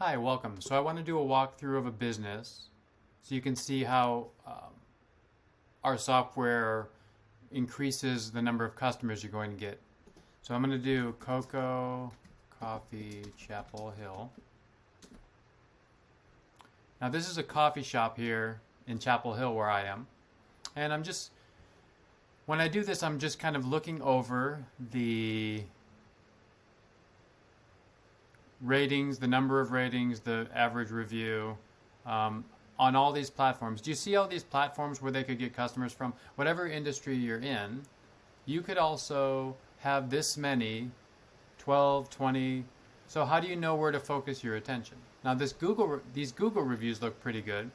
Hi, welcome. So I want to do a walkthrough of a business so you can see how our software increases the number of customers you're going to get. So I'm going to do Cocoa Coffee Chapel Hill. Now this is a coffee shop here in Chapel Hill where I am. And when I do this, I'm just kind of looking over the ratings, the number of ratings, the average review on all these platforms. Do you see all these platforms where they could get customers from? Whatever industry you're in, you could also have this many, 12, 20. So how do you know where to focus your attention? Now these Google reviews look pretty good.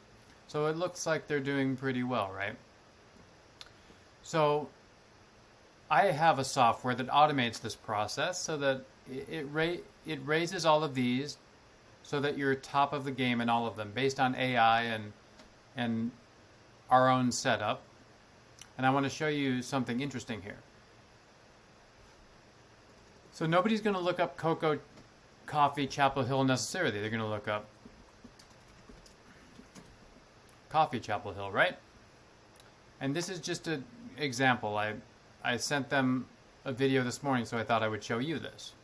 So it looks like they're doing pretty well, right? So I have a software that automates this process so that it raises all of these so that you're top of the game in all of them based on AI and our own setup. And I want to show you something interesting here. So nobody's going to look up Cocoa Coffee Chapel Hill necessarily. They're going to look up Coffee Chapel Hill, right? And this is just an example. I sent them a video this morning, so I thought I would show you this.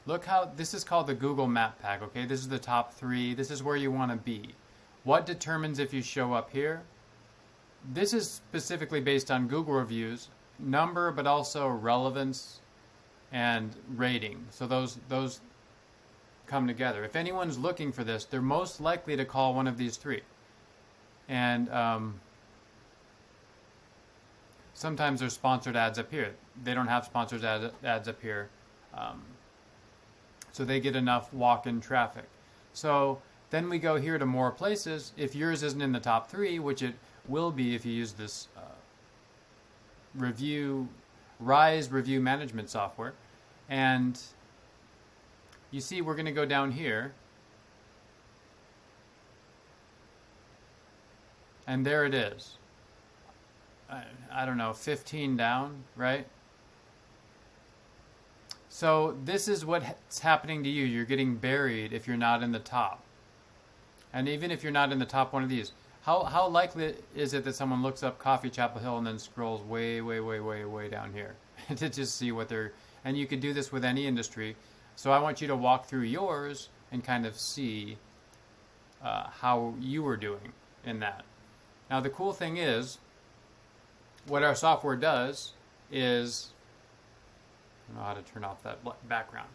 Look how this is called the Google Map Pack, okay? This is the top 3. This is where you want to be. What determines if you show up here? This is specifically based on Google reviews, number, but also relevance and rating. So those come together. If anyone's looking for this, they're most likely to call one of these 3. And sometimes there's sponsored ads up here. They don't have sponsored ads up here. So they get enough walk-in traffic. So then we go here to more places. If yours isn't in the top 3, which it will be if you use this Rise review management software, and you see we're going to go down here, and there it is. I don't know, 15 down, right? So this is what's happening to you. You're getting buried if you're not in the top. And even if you're not in the top one of these, how likely is it that someone looks up Coffee Chapel Hill and then scrolls way down here to just see what they're... And you could do this with any industry. So I want you to walk through yours and kind of see how you were doing in that. Now the cool thing is, what our software does is... I don't know how to turn off that background.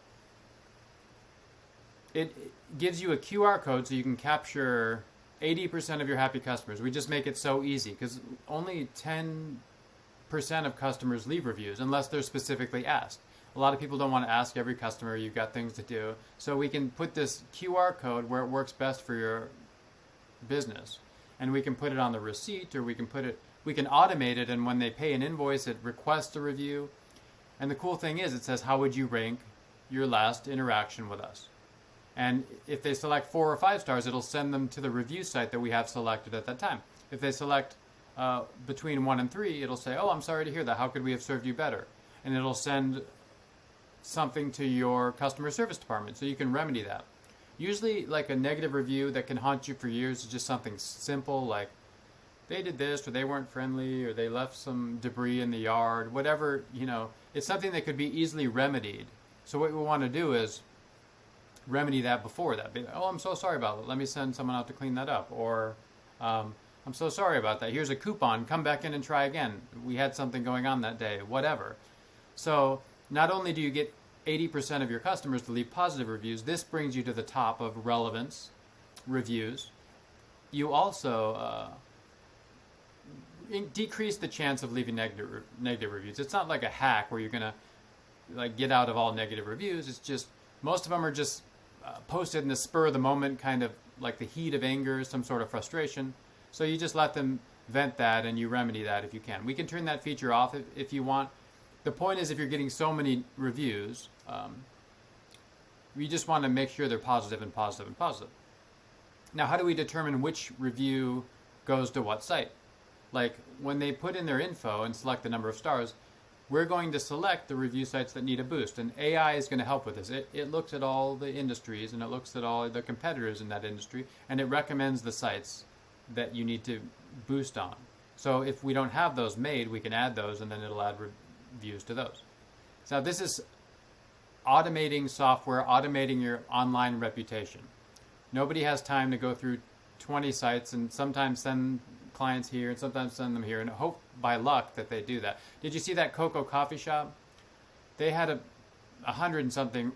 It gives you a QR code so you can capture 80% of your happy customers. We just make it so easy because only 10% of customers leave reviews unless they're specifically asked. A lot of people don't want to ask every customer. You've got things to do. So we can put this QR code where it works best for your business. And we can put it on the receipt, or we can automate it, and when they pay an invoice, it requests a review. And the cool thing is, it says, how would you rank your last interaction with us? And if they select 4 or 5 stars, it'll send them to the review site that we have selected at that time. If they select between 1 and 3, it'll say, oh, I'm sorry to hear that. How could we have served you better? And it'll send something to your customer service department so you can remedy that. Usually, like a negative review that can haunt you for years is just something simple like, they did this, or they weren't friendly, or they left some debris in the yard, whatever, it's something that could be easily remedied. So what we want to do is remedy that before that. Oh, I'm so sorry about it. Let me send someone out to clean that up. Or, I'm so sorry about that. Here's a coupon. Come back in and try again. We had something going on that day, whatever. So not only do you get 80% of your customers to leave positive reviews, this brings you to the top of relevance reviews. You also... decrease the chance of leaving negative reviews. It's not like a hack where you're gonna get out of all negative reviews. It's just most of them are just posted in the spur of the moment, kind of like the heat of anger, some sort of frustration. So you just let them vent that, and you remedy that if you can. We can turn that feature off if you want. The point is, if you're getting so many reviews, we just want to make sure they're positive and positive and positive. Now, how do we determine which review goes to what site? Like when they put in their info and select the number of stars, we're going to select the review sites that need a boost. And AI is going to help with this. It looks at all the industries and it looks at all the competitors in that industry, and it recommends the sites that you need to boost on. So if we don't have those made, we can add those, and then it'll add reviews to those. So this is automating software, automating your online reputation. Nobody has time to go through 20 sites and sometimes send clients here and sometimes send them here and hope by luck that they do that. Did you see that Coco coffee shop? They had 100 and something,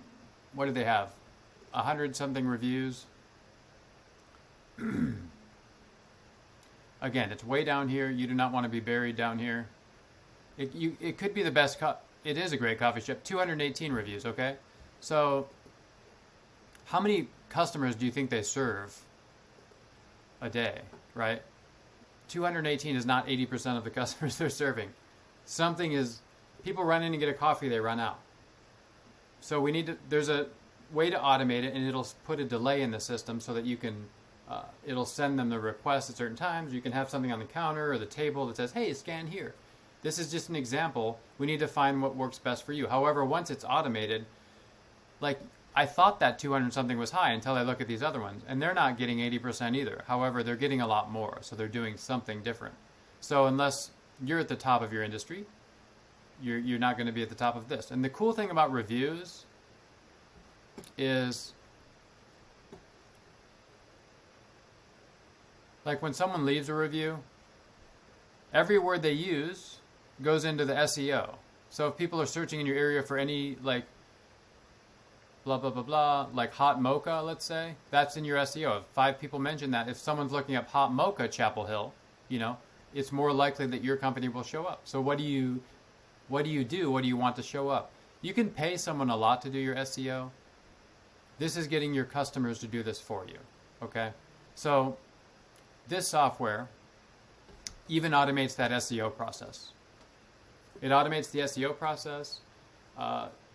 what did they have? 100 something reviews. Again, it's way down here. You do not want to be buried down here. It could be the best. It is a great coffee shop. 218 reviews. Okay, so how many customers do you think they serve a day? Right, 218 is not 80% of the customers they're serving. Something is, people run in and get a coffee, they run out. So we need to. There's a way to automate it, and it'll put a delay in the system so that you can. It'll send them the request at certain times. You can have something on the counter or the table that says, hey, scan here. This is just an example. We need to find what works best for you. However, once it's automated, like I thought that 200 something was high until I look at these other ones, and they're not getting 80% either. However, they're getting a lot more, so they're doing something different. So unless you're at the top of your industry, you're not going to be at the top of this. And the cool thing about reviews is, like when someone leaves a review, every word they use goes into the SEO. So if people are searching in your area for any like blah, blah, blah, blah, like hot mocha, let's say, that's in your SEO. If 5 people mention that, if someone's looking up hot mocha Chapel Hill, it's more likely that your company will show up. So what do you do? What do you want to show up? You can pay someone a lot to do your SEO. This is getting your customers to do this for you. Okay? So this software even automates that SEO process. It automates the SEO process.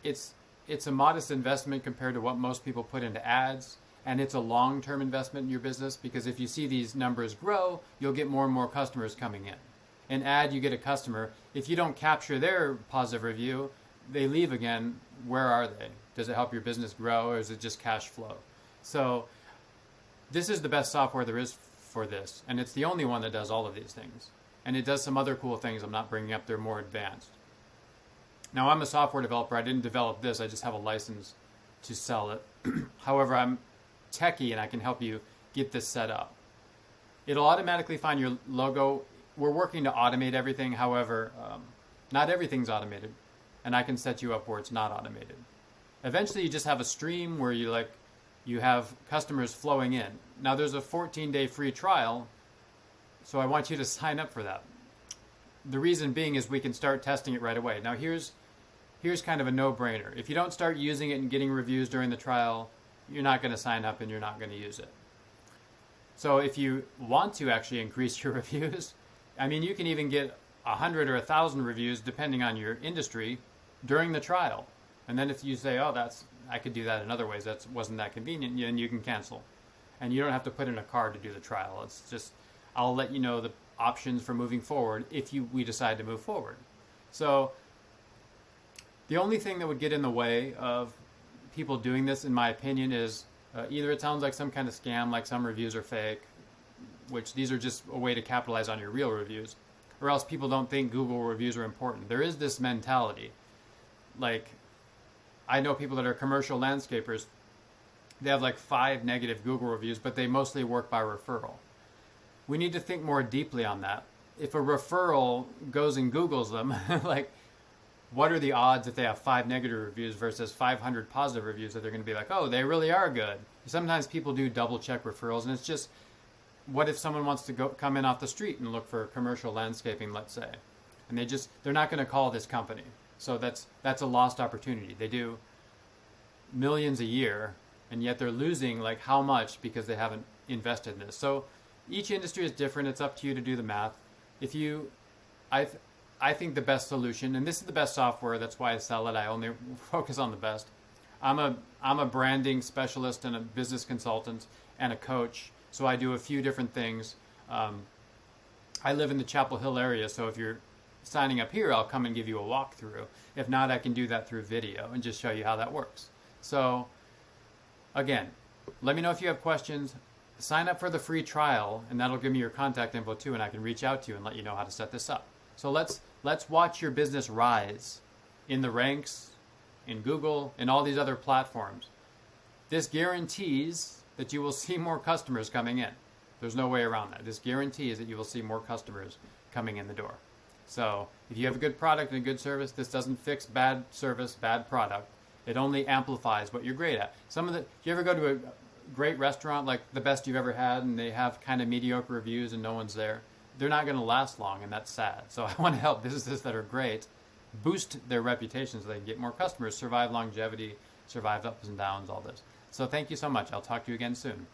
It's a modest investment compared to what most people put into ads, and it's a long-term investment in your business because if you see these numbers grow, you'll get more and more customers coming in. An ad, you get a customer. If you don't capture their positive review, they leave again. Where are they? Does it help your business grow, or is it just cash flow? So this is the best software there is for this, and it's the only one that does all of these things. And it does some other cool things I'm not bringing up. They're more advanced. Now, I'm a software developer. I didn't develop this. I just have a license to sell it. However, I'm techie, and I can help you get this set up. It'll automatically find your logo. We're working to automate everything. However, not everything's automated, and I can set you up where it's not automated. Eventually, you just have a stream where you have customers flowing in. Now, there's a 14-day free trial, so I want you to sign up for that. The reason being is we can start testing it right away. Now, here's kind of a no-brainer. If you don't start using it and getting reviews during the trial, you're not going to sign up and you're not going to use it. So if you want to actually increase your reviews, I mean, you can even get 100 or 1,000 reviews depending on your industry during the trial. And then if you say, oh, I could do that in other ways, that wasn't that convenient, then you can cancel. And you don't have to put in a card to do the trial. It's just, I'll let you know the options for moving forward if we decide to move forward. So the only thing that would get in the way of people doing this, in my opinion, is either it sounds like some kind of scam, like some reviews are fake, which these are just a way to capitalize on your real reviews, or else people don't think Google reviews are important. There is this mentality. Like, I know people that are commercial landscapers, they have like 5 negative Google reviews, but they mostly work by referral. We need to think more deeply on that. If a referral goes and Googles them, like, what are the odds if they have 5 negative reviews versus 500 positive reviews that they're going to be like, oh, they really are good? Sometimes people do double check referrals, and it's just, what if someone wants to come in off the street and look for commercial landscaping, let's say, and they're not going to call this company. So that's a lost opportunity. They do millions a year, and yet they're losing like how much because they haven't invested in this. So each industry is different. It's up to you to do the math. I think the best solution, and this is the best software, that's why I sell it. I only focus on the best. I'm a branding specialist and a business consultant and a coach, so I do a few different things. I live in the Chapel Hill area, so if you're signing up here, I'll come and give you a walkthrough. If not, I can do that through video and just show you how that works. So again, let me know if you have questions. Sign up for the free trial, and that'll give me your contact info too, and I can reach out to you and let you know how to set this up. So let's watch your business rise in the ranks, in Google, and all these other platforms. This guarantees that you will see more customers coming in. There's no way around that. This guarantees that you will see more customers coming in the door. So if you have a good product and a good service, this doesn't fix bad service, bad product. It only amplifies what you're great at. You ever go to a great restaurant, like the best you've ever had, and they have kind of mediocre reviews and no one's there? They're not going to last long, and that's sad. So I want to help businesses that are great boost their reputation so they can get more customers, survive longevity, survive ups and downs, all this. So thank you so much. I'll talk to you again soon.